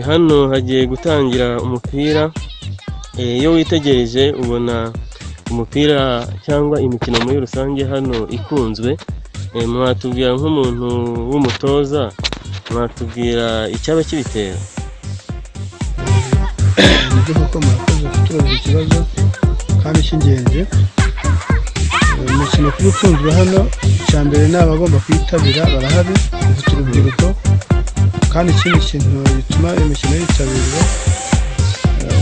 hano hagiye gutangira umupira. Iyo witegereje ubona umupira cyangwa imikino muri rusange hano ikunzwe. Mwatubwira nk'umuntu w'umutoza, mwatubwira icyaba kibitera? Nibyo koko murakoze kutubaza ikibazo kandi cy'ingenzi. Umukino kuba ukunzwe hano, icya mbere ni abagomba kwitabira barahari, dufite urubyiruko, kandi ikindi kintu gituma imikino yitabirwa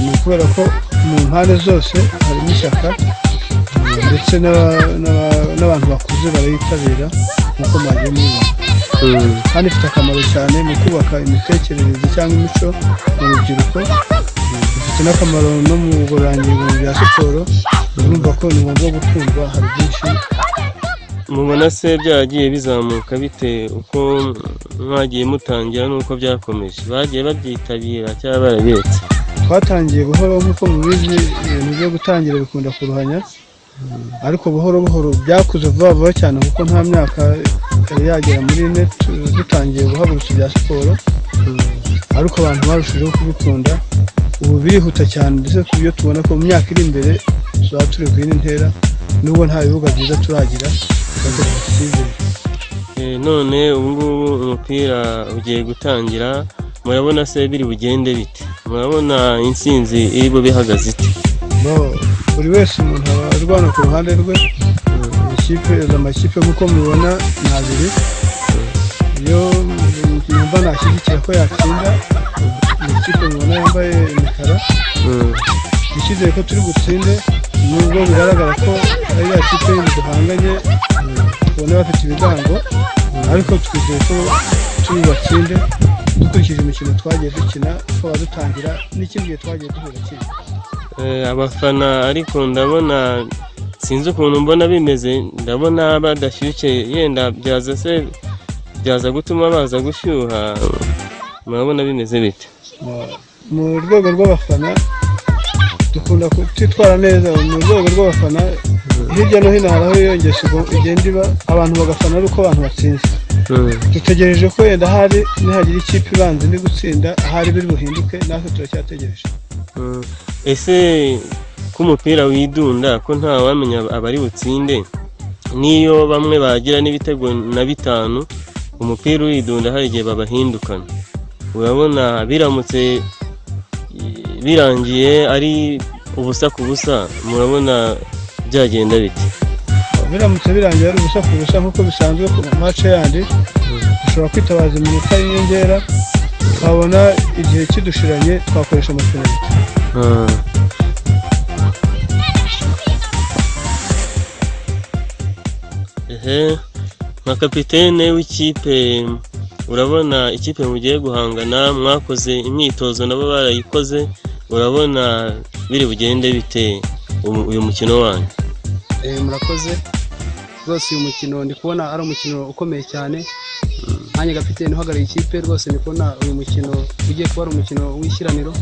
ni ukubera ko mu mpande zose harimo ishyaka, ndetse n'abantu bakuze barayitabira nk'uko mwagiye mubibona, kandi ifite akamaro cyane mu kubaka imitekerereze cyangwa imico mu rubyiruko. Ifite n'akamaro no mu ngororangingo bya siporo. Urumva ko ni ngombwa gukundwa, hari byinshi. Mubona se byagiye bizamuka bite uko mwagiye mutangira n'uko byakomeje? Bagiye babyitabira cyangwa barabiretse? Twatangiye buhoro nk'uko mubizi, ibintu byo gutangira bikunda kuruhanya, ariko buhoro buhoro byakuze vuba vuba cyane, kuko nta myaka yari yagera muri ine dutangiye guhagurutsa ibya siporo, ariko abantu barushijeho kubikunda. Ubu birihuta cyane, ndetse ku buryo tubona ko mu myaka iri imbere tuzaba turi ku yindi ntera, nubwo nta bibuga byiza turagira. None ubu ngubu umupira ugiye gutangira, murabona se biri bugende bite? Murabona intsinzi iri bube ihagaze ite? Buri wese umuntu aba arwana ku ruhande rwe. Amakipe nk'uko mubibona ni abiri. Iyo yumva nashyigikira ko yatsinda, ikipe mubona yambaye imikara, icyizere ko turi gutsinde, nubwo bigaragara ko ari ya kipe duhanganye tubona bafite ibigango, ariko twizeye ko turi batsinde dukurikije imikino twagiye dukina, ko badutangira n'ikindi gihe twagiye duhura kimwe. Abafana ariko ndabona sinzi ukuntu mbona bimeze, ndabona badashyushye, yenda byaza gutuma baza gushyuha. Murabona bimeze bite? Mu rwego rw'abafana dukunda kwitwara neza. Mu rwego rw'abafana hirya no hino haraho iyongesho igenda iba, abantu bagafana ari uko abantu batsinze. Dutegereje ko yenda hari nihagira ikipe ibanza indi gutsinda, ahari biri buhinduke, natwe turacyategereje. Ese ko umupira widunda, ko nta wamenya abari butsinde, niyo bamwe bagira n'ibitego na 5, umupira uridunda hari igihe babahindukana. Urabona biramutse birangiye ari ubusa ku busa, murabona byagenda bite? Biramutse birangiye ari ubusa ku busa nk'uko bisanzwe ku match yandi, dushobora kwitabaza iminota y'inyongera, twabona igihe kidushiranye twakoresha amapenaliti. Nka kapitene w'ikipe, urabona ikipe mugiye guhangana, mwakoze imyitozo nabo barayikoze, urabona biri bugende bite uyu mukino wanyu? Murakoze rwose. Uyu mukino ndi kubona ari umukino ukomeye cyane. Nanjye kapitene uhagarariye ikipe, rwose ndi kubona uyu mukino ugiye kuba ari umukino w'ishyiraniro,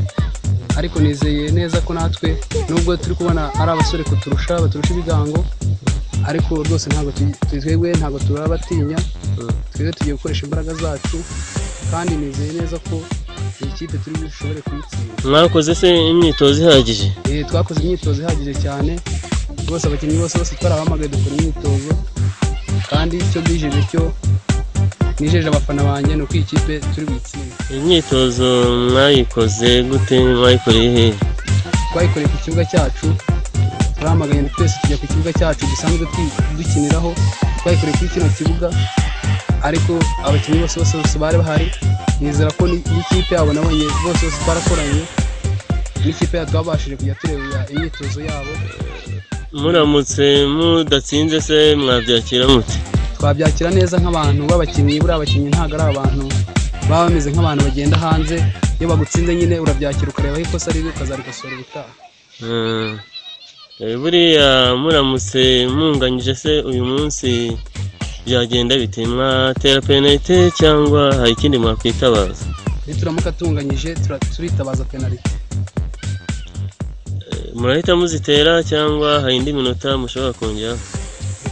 ariko nizeye neza ko natwe nubwo turi kubona ari abasore baturusha ibigango, ariko rwose ntabwo ntabwo turabatinya. Twebwe tugiye gukoresha imbaraga zacu, kandi nizeye neza ko iyi kipe turi bushobore kuyitsinda. Mwakoze se imyitozo ihagije? Twakoze imyitozo ihagije cyane rwose. Abakinnyi bose twarabahamagaye dukora imyitozo, kandi icyo nijeje abafana banjye ni uko iyi kipe turi buyitsinde. Imyitozo mwayikoze gute? Mwayikoreye hehe? Twayikoreye ku kibuga cyacu, turahamagaye twese tujya ku kibuga cyacu dusanzwe dukiniraho. Twayikoreye kuri kino kibuga, ariko abakinnyi bose bari bahari. Nizera ko n'ikipe yabo nabonye bose twarakoranye, n'ikipe yacu twabashije kujya tureba imyitozo yabo. Muramutse mudatsinze se mwabyakira mute? Twabyakira neza nk'abantu b'abakinnyi. Buriya abakinnyi ntabwo ari abantu baba bameze nk'abantu bagenda hanze. Iyo bagutsinze nyine urabyakira, ukareba aho ikosa riri ukazarikosora ubutaha. Buriya muramutse munganyije se uyu munsi byagenda bite? Mwatera penaliti cyangwa hari ikindi mwakwitabaza? Nituramuka tunganyije turitabaza penaliti. Murahita muzitera cyangwa hari indi minota mushobora kongeraho?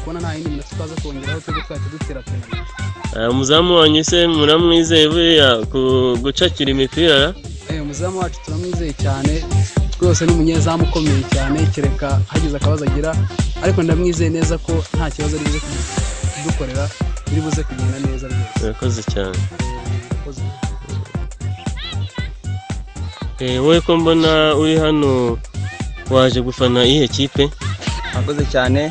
Kubona nta yindi minota twaza kongeraho, twebwe twahita dutera penaliti. umuzamu wanyu se muramwizeye buriya gucakira imipira? Umuzamu wacu turamwizeye cyane rwose, n'umunyezamu ukomeye cyane, kereka hagize akabazo agira, ariko ndamwizeye neza ko nta kibazo ari buze kudukorera, biri buze kugenda neza rwose. Urakoze cyane. Wowe ko mbona uri hano waje gufana iyihe kipe? Murakoze cyane,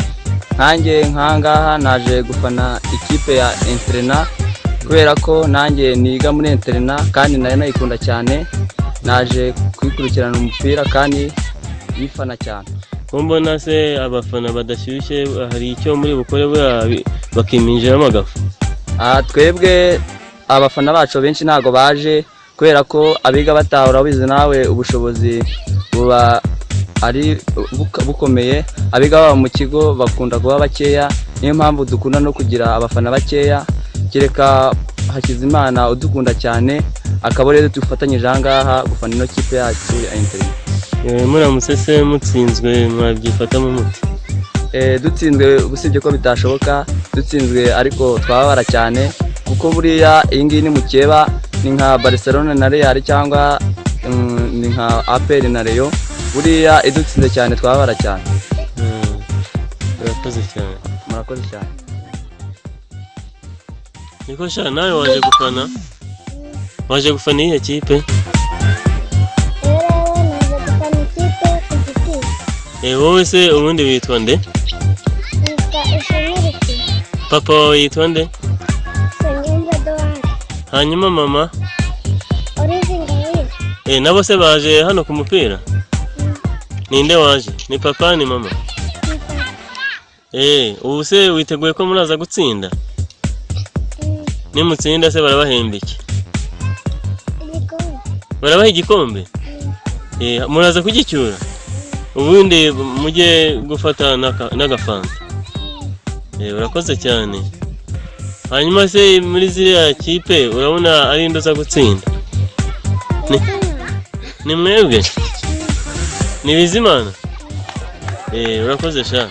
nanjye nkangaha naje gufana ikipe ya Interna kubera ko nanjye niga muri Interna kandi nayo nayikunda cyane, naje kwikurikirana umupira kandi yifana cyane. Ko mbona se abafana badashyushye, hari icyo muri bukore bakiminjiramo agafu? Twebwe abafana bacu benshi ntago baje kubera ko abiga batahura, bize nawe ubushobozi buba ari bukomeye, abiga baba mu kigo bakunda kuba bakeya, niyo mpamvu dukunda no kugira abafana bakeya, kereka Hakizimana udukunda cyane akaba rero dufatanyije ahangaha gufana ino kipe yacu ya Interna. Muramutse se mutsinzwe mwabyifatamo mute? Dutsinzwe usibye ko bitashoboka, dutsinzwe ariko twababara cyane kuko buriya iyi ngiyi ni mukeba, ni nka Barcelona na Real cyangwa ni nka APR na Rayon, buriya idutsinze cyane twababara cyane. Urakoze cyane. Murakoze cyane. Niko sha nawe waje gufana iyihe kipe? Wowe se ubundi witwa nde? Papa wawe yitwa nde? Hanyuma mama? Nabo se baje hano ku mupira? Ninde waje? Ni papa ni mama? Ubu se witeguye ko muraza gutsinda? Nimutsinda se barabahemba iki? Barabaha igikombe? Muraza kugicyura? Ubundi mujye gufata n'agafanta. Urakoze cyane. Hanyuma se muri ziriya kipe urabona ari ndoza gutsinda? Ni mwebwe? Ni Bizimana? Urakoze sha.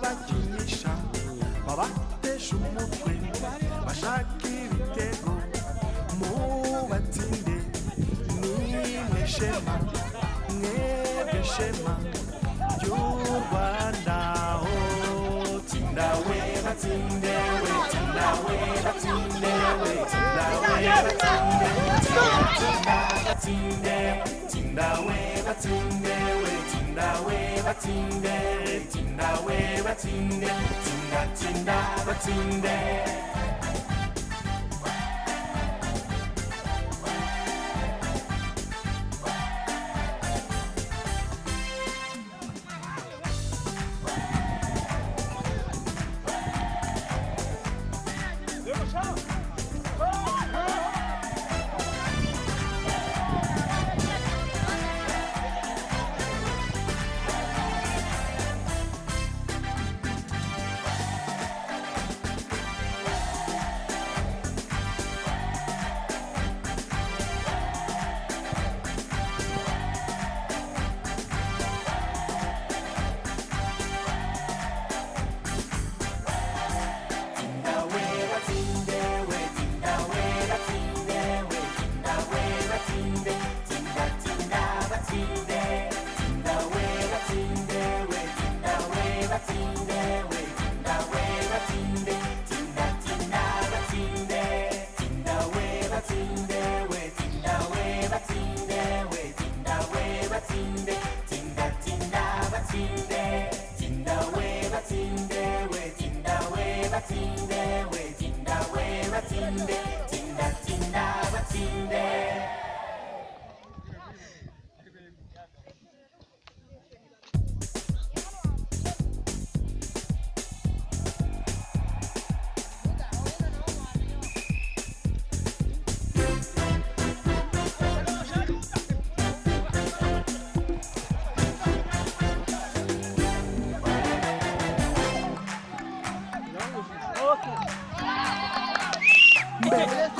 bakinisha babatesha umutwe bashaka ibitego mubatsinde nimwe shema mwebwe shema ry'u Rwanda tsinda we batsinde we tsinda we batsinde we tsinda we batsinde tsinda we batsinde we tsinda we batsinde we tsinda we batsinde tsinda batsinde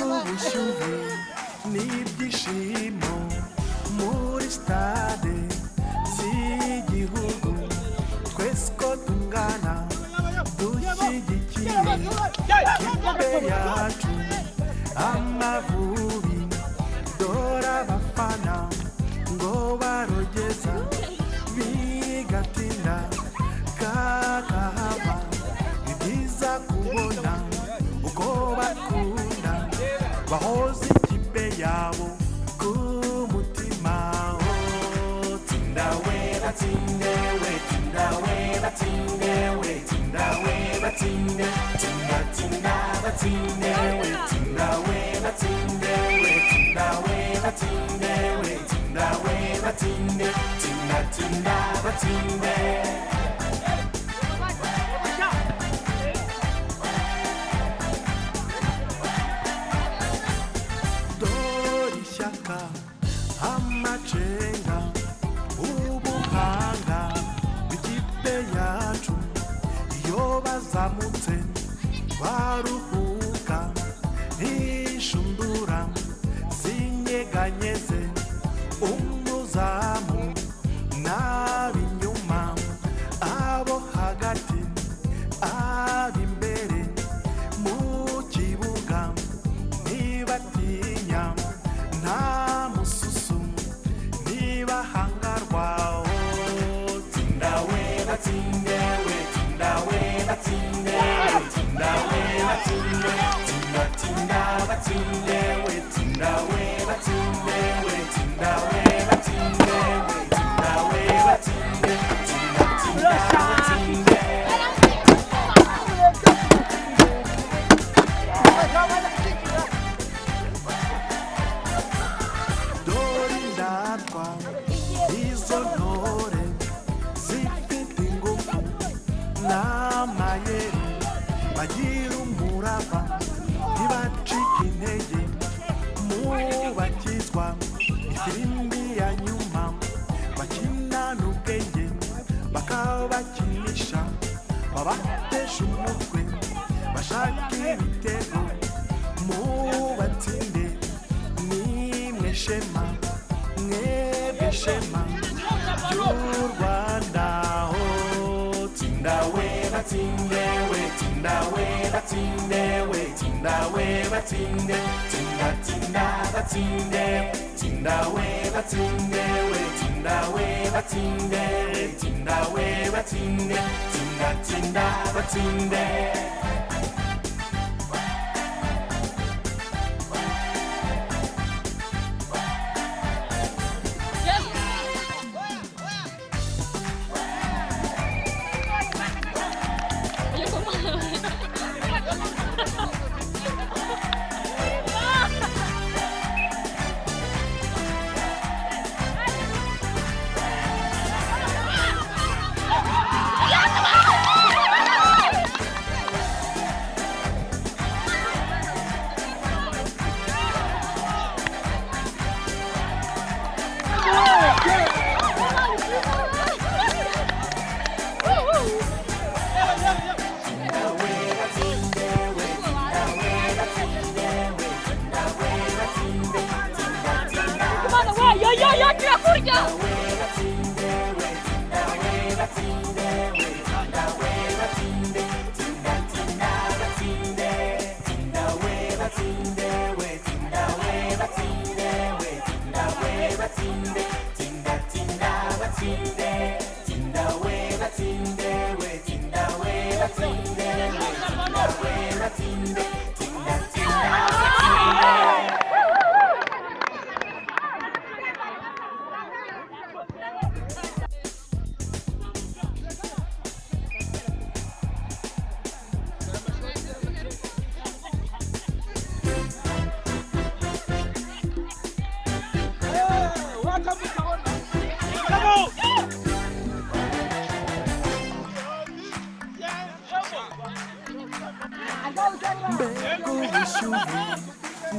ubushyuhe n'ibyishimo muri stade z'igihugu twese ko tungana dushyigikiye ikipe yacu Amavubi dore abafana ngo barogeza bigatinda kakahava ni byiza kubona uko bakunda bahoze ikipe yabo ku mutima tsinda we batsinde we tsinda we batsinde we tsinda we batsinde tsinda batsinde we tsinda we batsinde we tsinda we batsinde we tsinda we batsinde tsinda batsinde amacenga ubuhanga bw'ikipe yacu iyo bazamutse baruhuka ntishundura zinyeganyeze umuzamu n'ab'inyuma abo hagati ab'imbere mu kibuga ntibatinya nta mususu nibahangarwa tsinda we batsinde we tsinda we batsinde we tsinda we batsinde tsinda batsinde we tsinda we batsinde we tsinda we batsinde we tsinda we batsinde tsinda batsinde dorindatwa izo ntore zifite ingufu n'amayeri bagira umurava ntibacike intege mu bakizwa ifirimbi ya nyuma bakinana ubwenge bakabakinisha babatesha umutwe bashaka ibitego mu batsinde nimwe shema mwebwe shema ry'u Rwanda tsinda we we batinde we tinda we batinde we tinda we batinde tinda tinda batinde tinda we batinde we tinda we batinde we tinda we batinde tinda tinda batinde.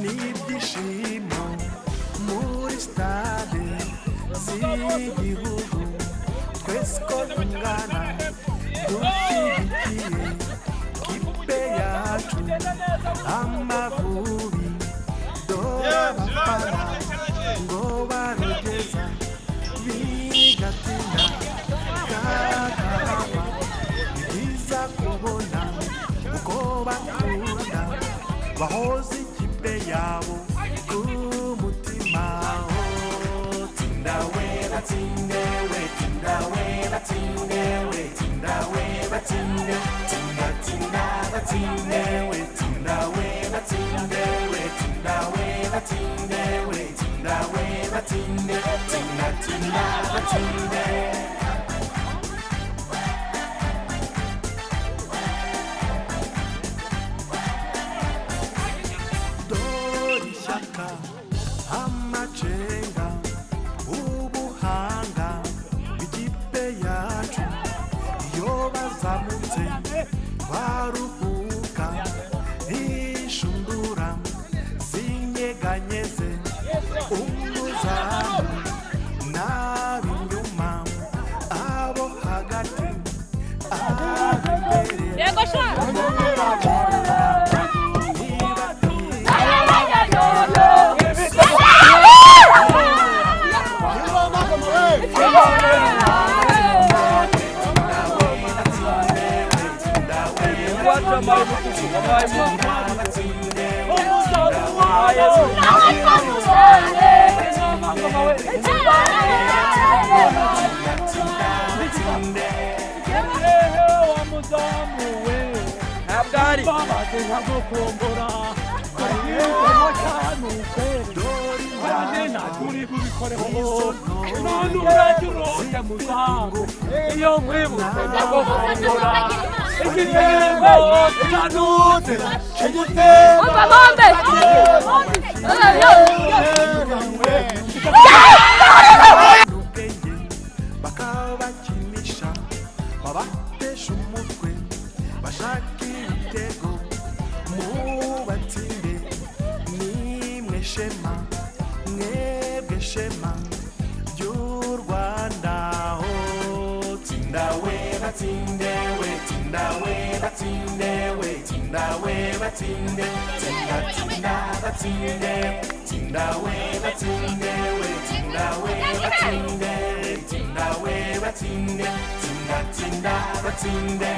N'ibyishimo muri stade z'igihugu twese ko tungana dushyigikiye kipe yacu Amavubi dore abafana ngo barogeza bigatinda kakahava biza kubona uko bakunda bahoze ikipe yabo ku mutima. Tinda we batinde we tinda we batinde we tinda we batinde tinda tinda batinde we tinda we batinde we tinda we batinde we tinda we batinde tinda tinda batinde. Amacenga ubuhanga ikipe yacu iyo bazamutse baruhuka ishundura zinyeganyeze umuzamu n'ab'inyuma abo hagati ab'imbere bakabakinisha babatesha umutwe bashaka ibitego mubatinde nimwe shema mwebwe shema ry'u Rwanda. Tinda we batinde we tinda we batinde we tinda we batinde tinda tinda batinde tinda we batinde we tinda we batinde tinda we batinde tinda tinda tinda batsinde.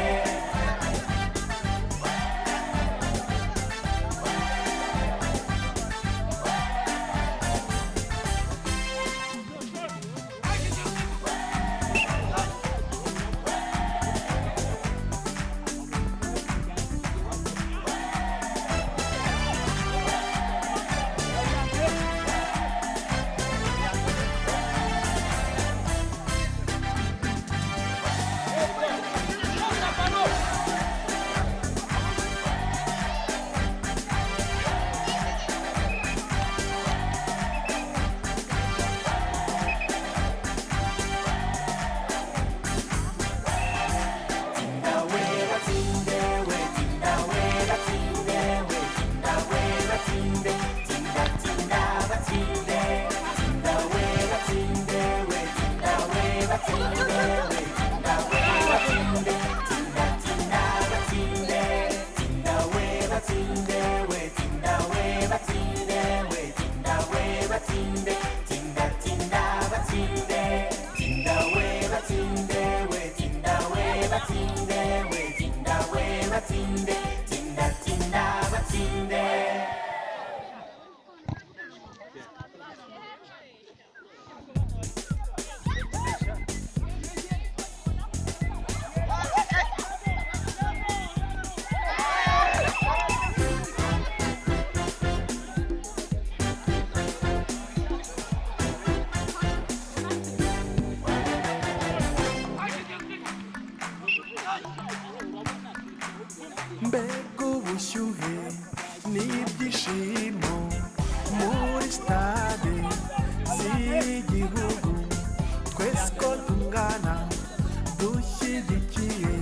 mbega ubushyuhe n'ibyishimo muri stade z'igihugu twese ko tungana dushyigikiye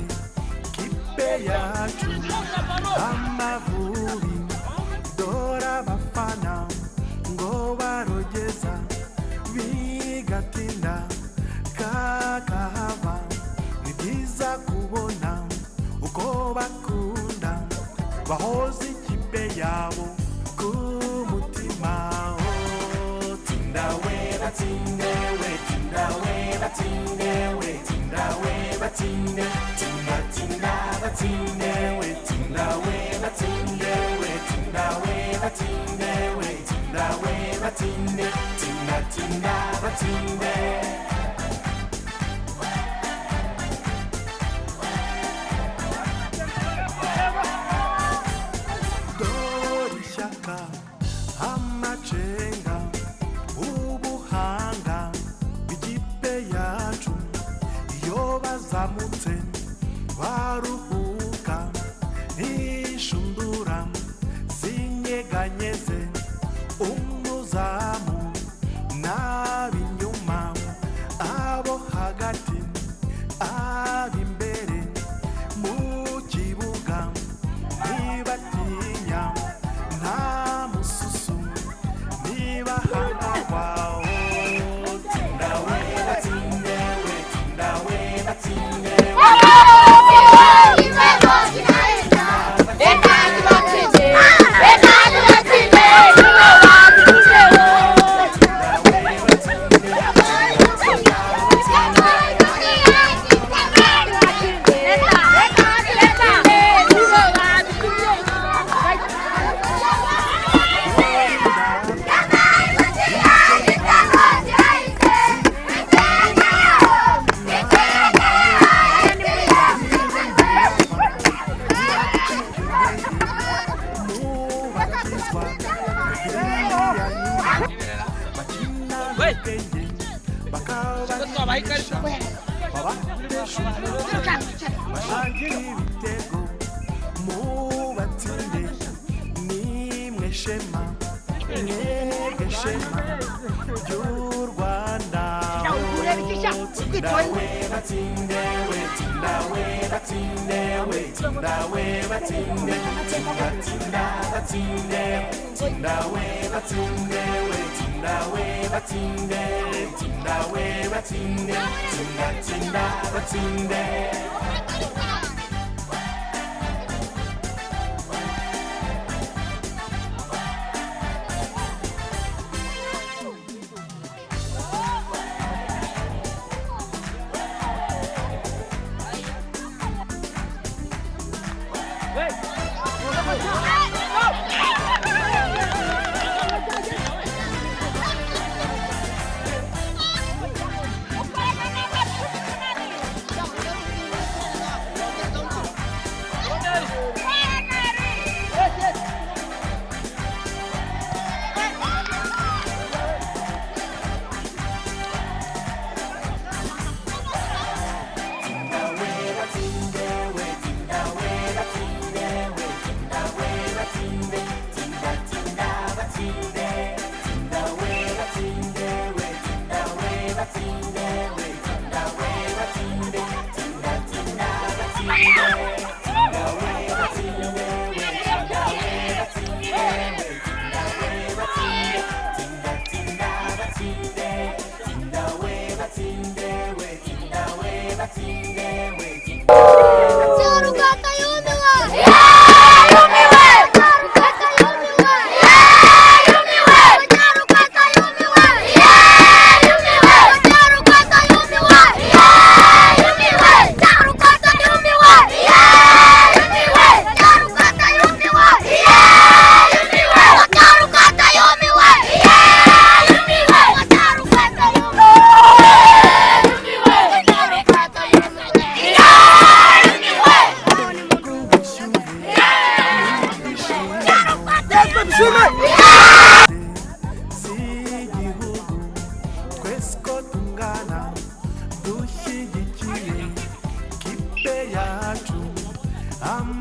kipe yacu Amavubi dore abafana ngo barogeza bigatinda kakahava ni byiza kubona uko bakunda bahoze ikipe yabo ku mutima. Tinda we batsinde we tinda we batsinde we tinda we batsinde tinda tinda batsinde we tinda we batsinde we tinda we batsinde we tinda we batsinde tinda tinda batsinde. Dore ishyaka amacenga ubuhanga bw'ikipe yacu iyo bazamutse baruhuka n'inshundura zinyeganyeze umuzamu n'ab'inyuma abo hagati ab'imbere mu kibuga ntibatinya nta mususu niba hangwaho. Tinda we batsinde we tinda we batsinde bagira ibitego mubatsinde nimwe shema mwebwe shema ry'u Rwanda. tinda we batsinde we tinda we batsinde we tinda we batsinde tinda tinda batsinde tinda we batsinde we tinda we batsinde tinda we batsinde tinda tinda batsinde.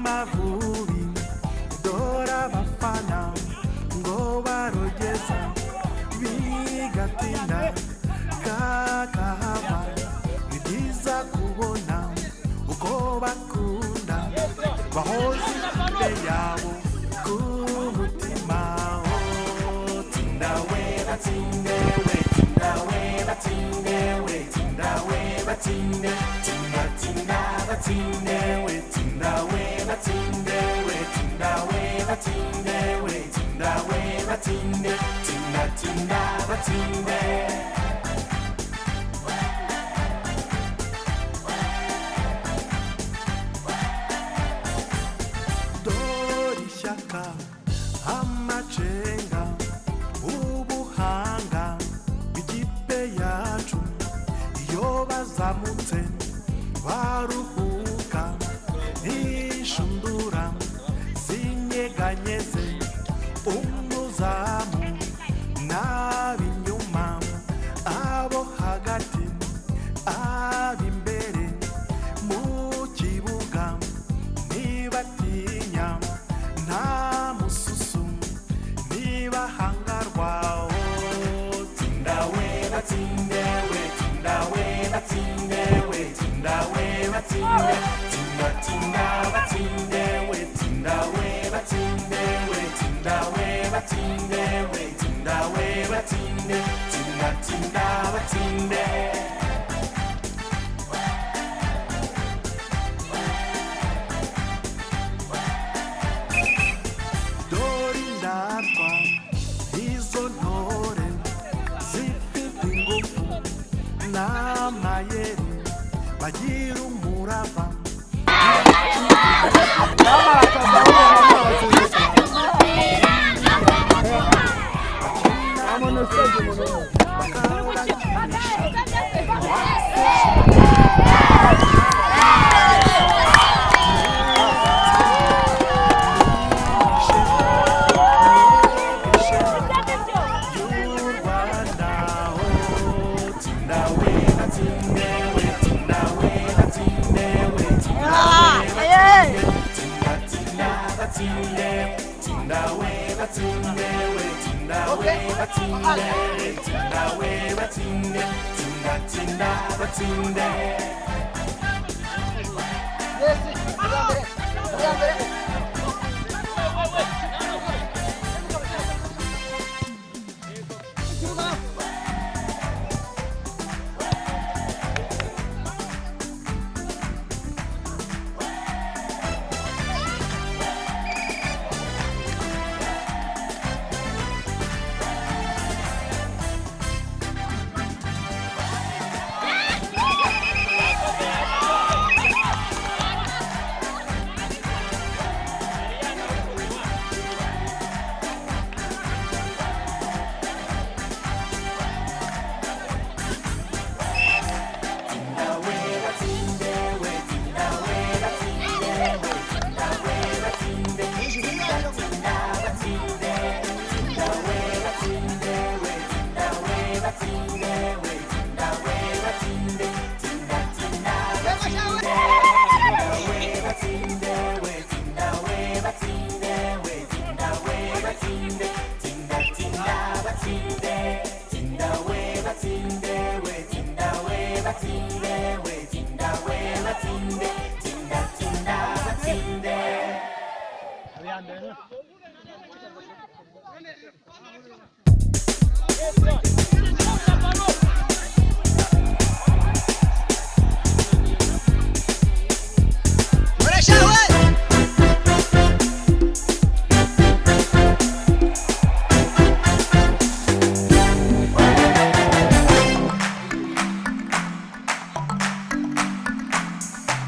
Amavubi dora abafana ngo barogeza bigatinda kakahava ni byiza kubona uko bakunda bahoze ikipe yabo ku mutima. Tinda we batinde we tinda we batinde we tinda we batinde tinda tinda batinde we tinda we batinde we tinda we batinde we tinda we batinde tinda tinda batinde. Dori shaka amacenga ubuhanga bw'ikipe yacu iyo bazamutse baruhuka ntishundura zinyeganyeze umuzamu n'ab'inyuma abo hagati ab'imbere mu kibuga ntibatinya nta mususu ntibahangarwa. Tinda we batinde we tinda we batinde we tinda we batinde tinda tinda batinde we tinda we batinde we tinda we batinde we tinda we batinde tinda tinda batinde. Dori ndatwa izo ntore zifite ingufu n'amayeri bagira umurava.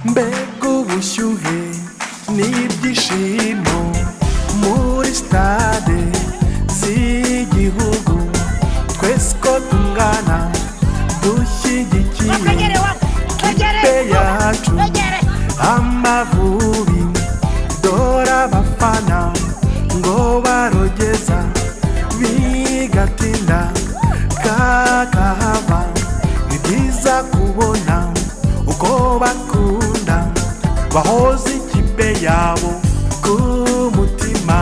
Mbega ubushyuhe n'ibyishimo muri stade z'igihugu, twese ko tungana dushyigikiye ikipe yacu Amavubi. Dora abafana ngo barogeza bigatinda kakahava, ni byiza kubona uko bakunda bahoze ikipe yabo kumutima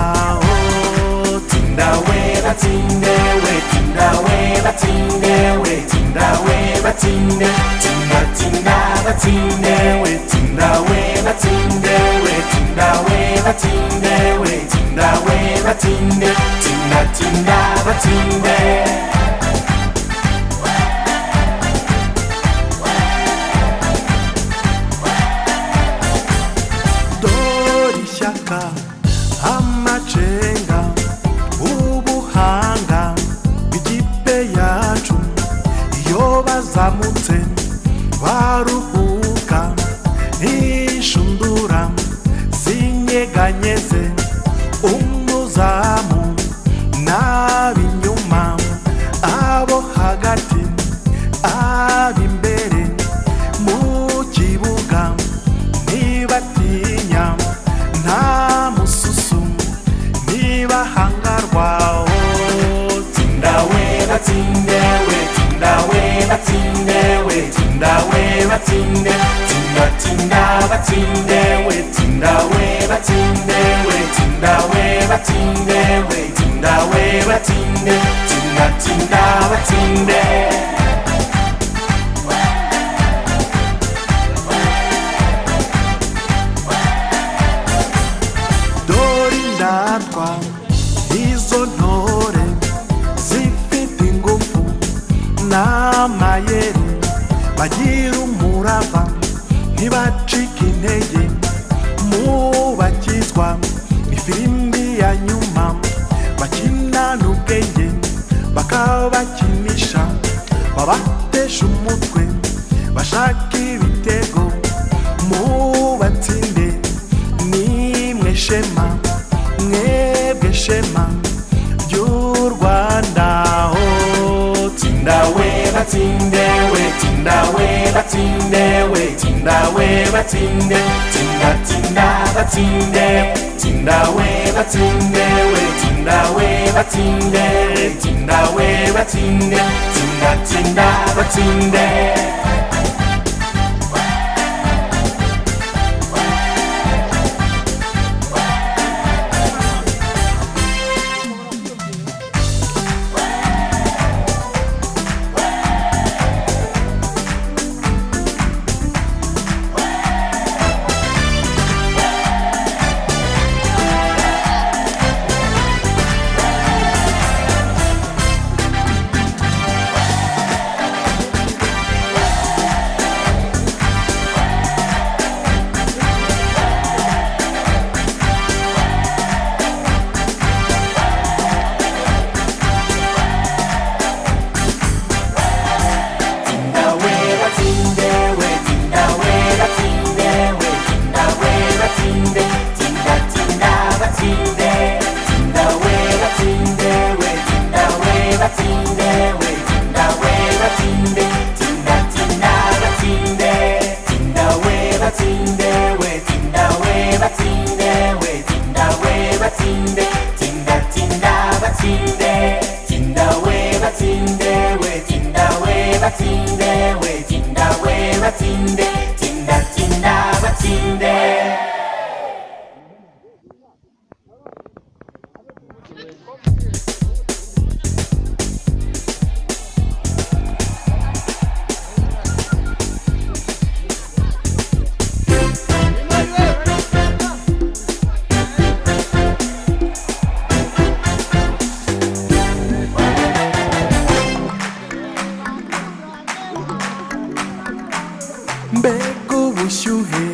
tinda we batinde we tinda we batinde we tinda we batinde tinda tinda batinde we tinda we batinde we tinda we batinde we tinda we batinde tinda tinda batinde amacenga ubuhanga bw'ikipe yacu iyo bazamutse baruhuka inshundura zinyeganyeze umuzamu n'ab'inyuma abo hagati ab'imbere mu kibuga ntibatinya nta mususu nibahangarwa tinda we batinde we tinda we batinde we tinda we batinde tinda tinda batinde we tinda we batinde we tinda we batinde we tinda we batinde tinda tinda batinde izo ntore zifite ingufu n'amayeri bagira umurava ntibacika intege mu bakizwa ifirimbi ya nyuma bakinana ubwenge bakabakinisha babatesha umutwe bashaka ibitego mu batsinde nimwe shema mwebwe shema ry'u Rwanda tinda we batinde we tinda we batinde we tinda we batinde tinda tinda batinde tinda we batinde we tinda we batinde tinda we batinde tinda tinda batinde mbega ubushyuhe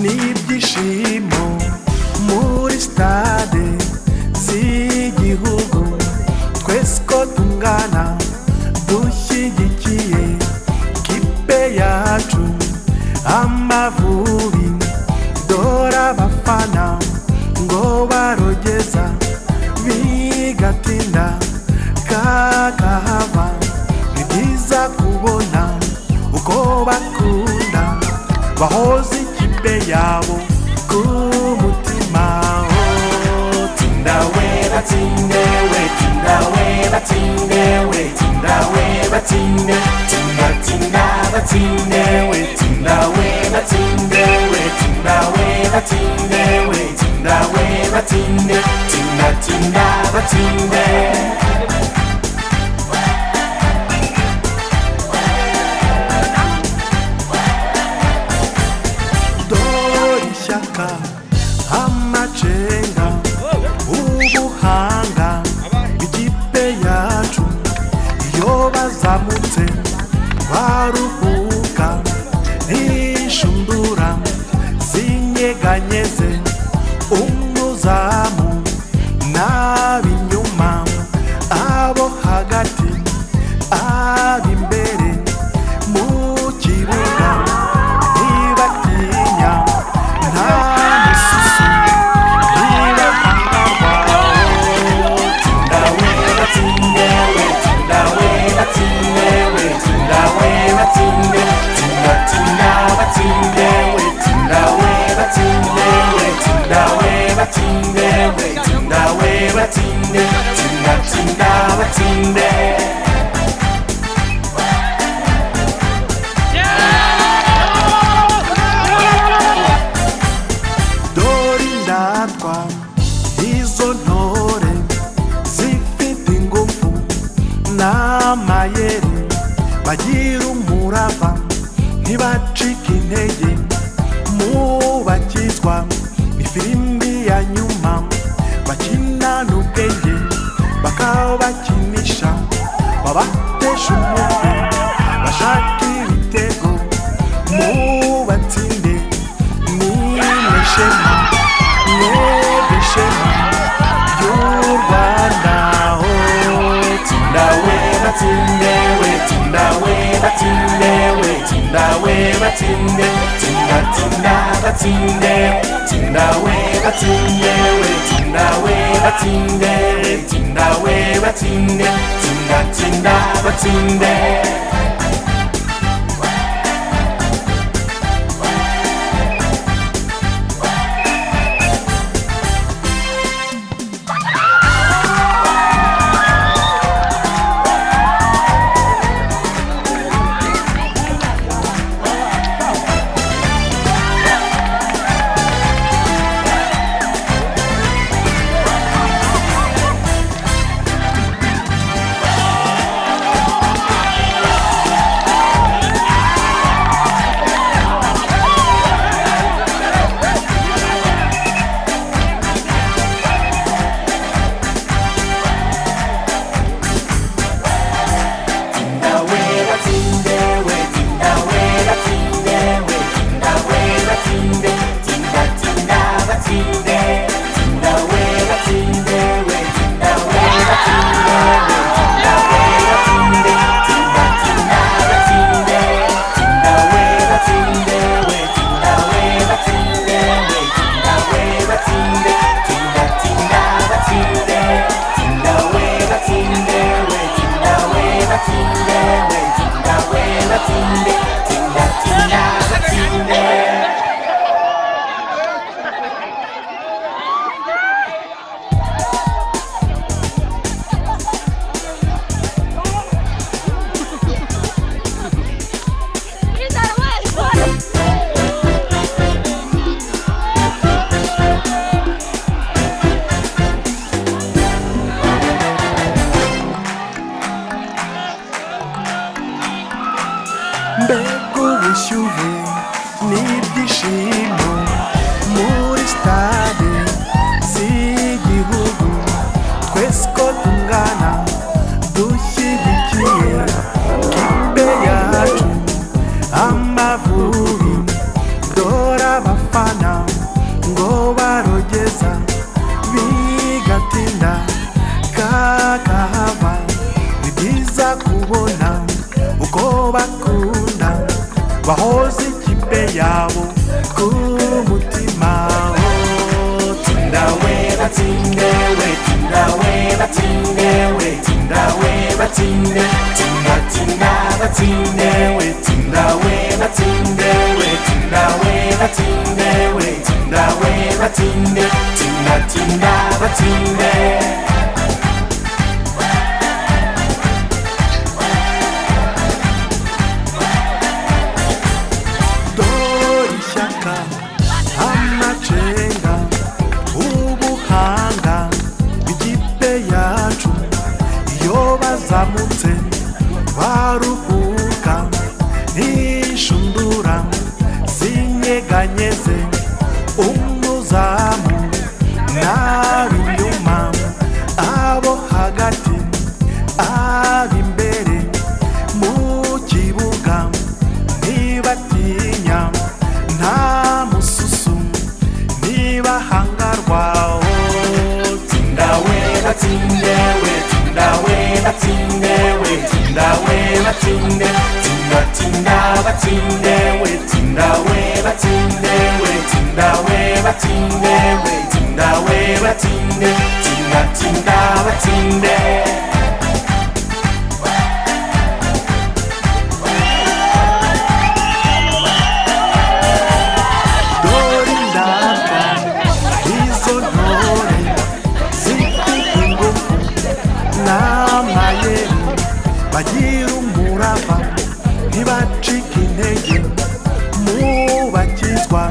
n'ibyishimo muri stade z'igihugu twese ko tungana dushyigikiye kipe yacu Amavubi dora abafana ngo barogeza bigatinda kakahava ni byiza kubona uko bakunda bahoze ikipe yabo ku mutima tinda we batinde we tinda we batinde we tinda we batinde tinda tinda batinde we tinda we batinde we tinda we batinde we tinda we batsinde tinda tinda batsinde Dorishaka amacenga ubuhanga ikipe yacu iyo bazamutse baruhuka ntishundura zinyeganyeze umuzamu n'ab'inyuma abo hagati ab'imbere mu kibuga ntibatinya nta mususu ntibahangarwa tindawe batsinde we tindawe batsinde we tindawe batsinde tinda tinda batsinde we tindawe batsinde we tindawe batsinde we tindawe batsinde tinda tinda batsinde Dorindatwa izo ntore zifite ingufu n'amayeri bagira umurava ntibacika intege mu bakizwa ifirimbi ya nyuma bakinana ubwenge bakabakinisha babatesha umutwe bashaka ibitego mu batsinde n'imeshema n'ebeshema y'u Rwanda tindawe batsinde we tindawe batsinde we tindawe batsinde tinda tinda batsinde tindawe batsinde we tindawe batsinde tindawe batsinde tinda tinda batsinde mbega ubushyuhe n'ibyishimo muri stade z'igihugu twese ko tungana dushyigikiye kipe yacu Amavubi dora abafana ngo barogeza bigatinda kakahava ni byiza kubona uko bakunda bahoze ikipe yabo ku mutima tindawe batsinde we tindawe batsinde we tindawe batsinde tinda tinda batsinde we tindawe batsinde we tindawe batsinde we tindawe batsinde tinda tinda batsinde Amacenga ubuhanga batsinde we tinda we batsinde we tinda we batsinde tinda tinda batsinde we tinda we batsinde we tinda we batsinde we tinda we batsinde tinda tinda batsinde bagira umurava ntibacika intege mubakizwa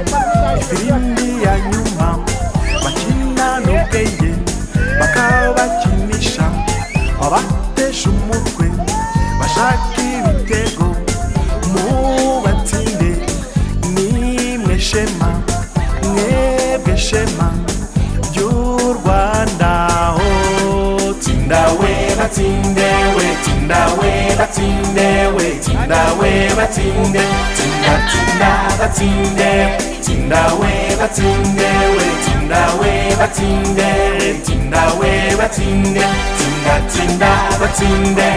ifirimbi ya nyuma bakina n'ubwenge bakabakinisha babatesha umutwe bashaka ibitego mubatsinde nimwe shema mwebwe shema ry'u Rwanda tinda we batsinde we tinda we batsinde we tinda we batsinde tinda tinda batsinde tinda we batsinde we tinda we batsinde tinda we batsinde tinda tinda batsinde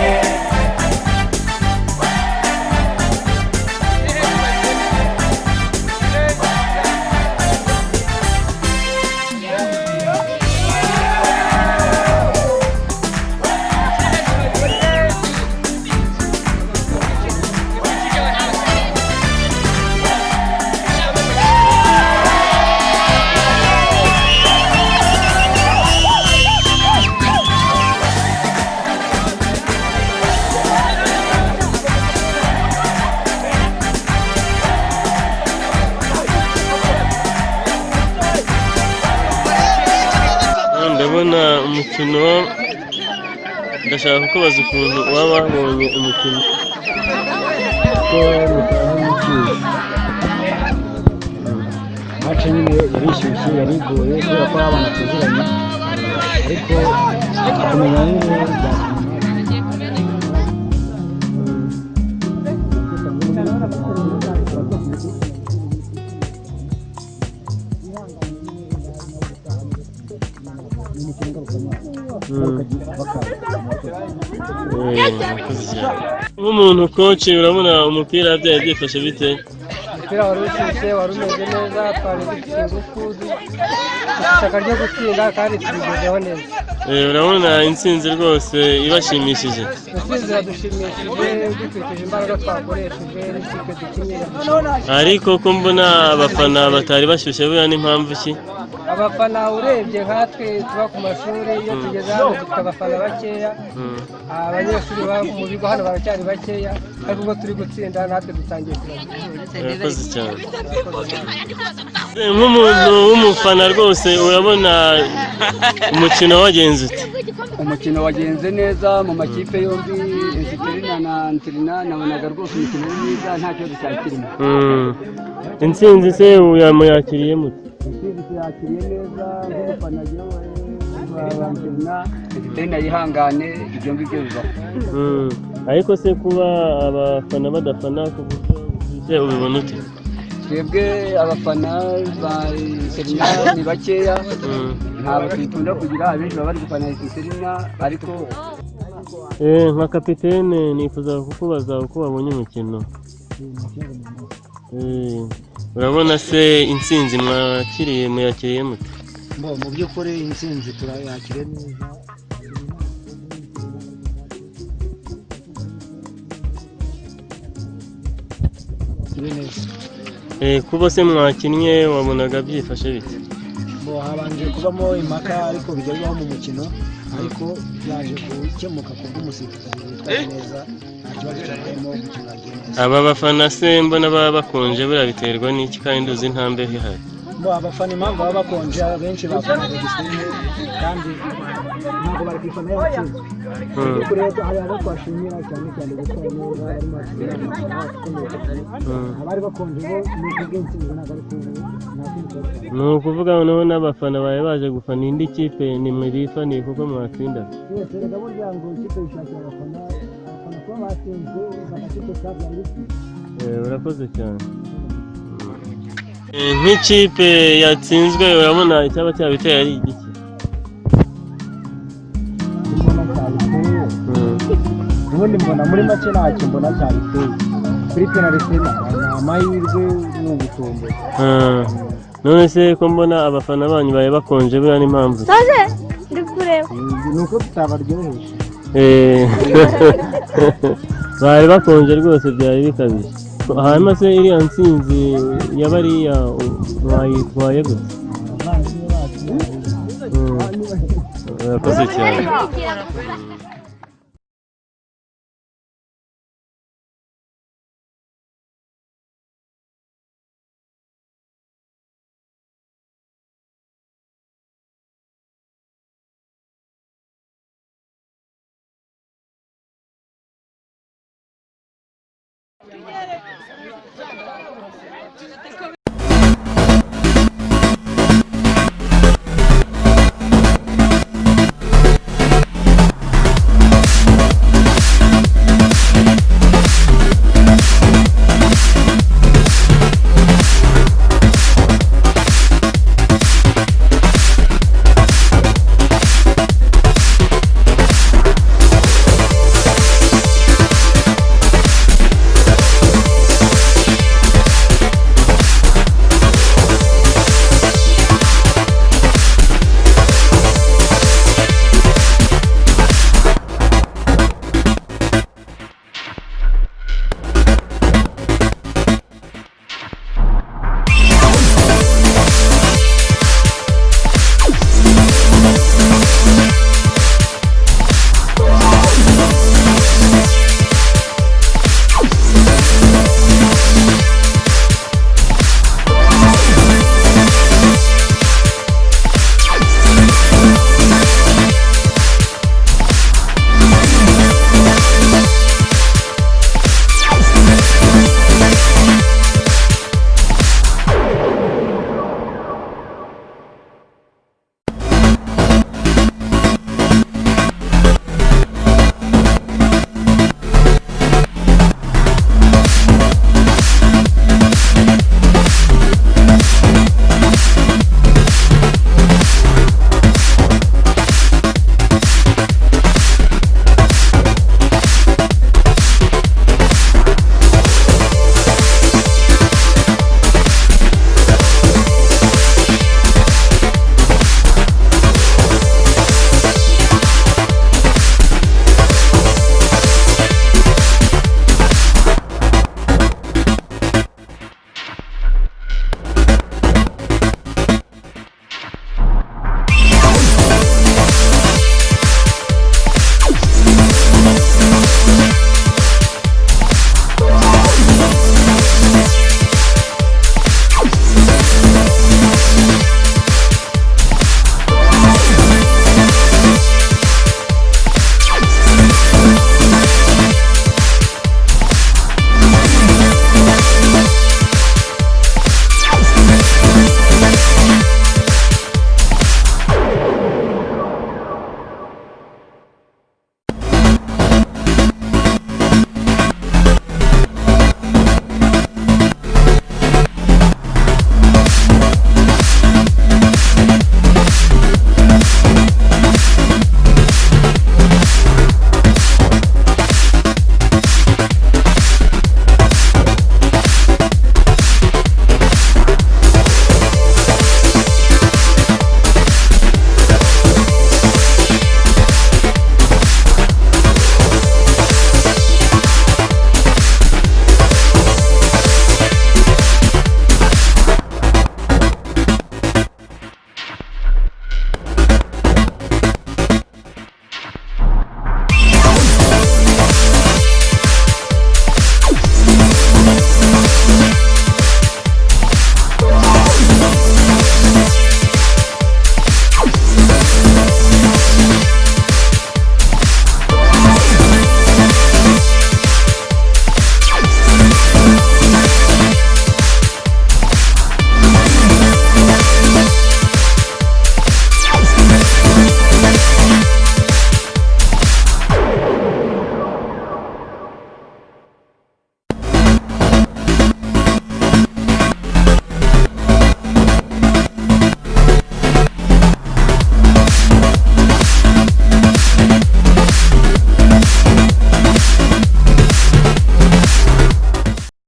ndabona umukino ndashaka kubaza ukuntu waba wabonye umukino ko match nyine yarishyushye yarigoye kubera ko abana tuziranye ariko akomenya nyine nk'umuntu coach urabona umupira byaye byifashe bite umupira wari ushyushye wari umeze neza twari dufite ingufu ishyaka ryo gutsinda kandi tubigezeho neza urabona intsinzi rwose ibashimishije intsinzi iradushimishije dukurikije imbaraga twakoresheje n'ikipe dukinira ariko ko mbona abafana batari bashyushye buriya n'impamvu ki abafana urebye nkatwe tuba ku mashuri iyo tugeze hano dufite abafana bakeya abanyeshuri mu bigo hano baracyari bakeya ariko ubwo turi gutsinda natwe dutangiye kubagira urakoze cyane nk'umuntu w'umufana rwose urabona umukino wagenze ute umukino wagenze neza mu makipe yombi Insiterina na Antirina nabonaga rwose umukino mwiza nta kibazo cyakirimo intsinzi se uyamuyakiriye mute intsinzi tuyakiriye neza nk'umufana yewe Antirina Insiterina yihangane ibyo ngibyo bibaho ariko se kuba abafana badafana kuburyo ubibona ute twebwe abafana ba Insiterina ni bakeya ntabwo twikunda kugira abenshi baba bari gufana Insiterina ariko nka kapitene nifuza kukubaza uko wabonye umukino urabona se intsinzi muyakiriye mute mu by'ukuri intsinzi turayakiriye neza kuba se mwakinnye wabonaga byifashe bite habanje kubamo impaka ariko bijya bibaho mu mukino ariko byaje gukemuka ku bw'umusifuzi witwaye neza nta kibazo cyabayemo umukino wagiye neza aba bafana se mbona baba bakonje buriya biterwa n'iki kandi uzi nta mbeho ihari abafana impamvu baba bakonje abenshi bafanaga Gisenyi kandi ntabwo bari kwifana yatsinzwe ariko rero hari abo twashimira cyane cyane gutwara neza barimo bakina abari bakonje bo ni ubw'intsinzi ntabwo ari ni ukuvuga noneho n'abafana bawe baje gufana indi kipe ni mwe bifaniye kuko mwatsinda reka burya ngo ikipe yishakira abafana kuba batsinzwe amakipe twabyara urakoze cyane nk'ikipe yatsinzwe urabona icyaba cyabiteye ari igiki ubundi mbona muri make ntacyo mbona cyabiteye kuri penaliti ni amahirwe ni ugutombora. none se ko mbona abafana banyu baye bakonje buriya n'impamvu ndi kureba ni uko tutabaryoheje. bari bakonje rwose byari bikabije. hanyuma se iriya ntsinzi yabariya mwayitwaye gute? urakoze cyane.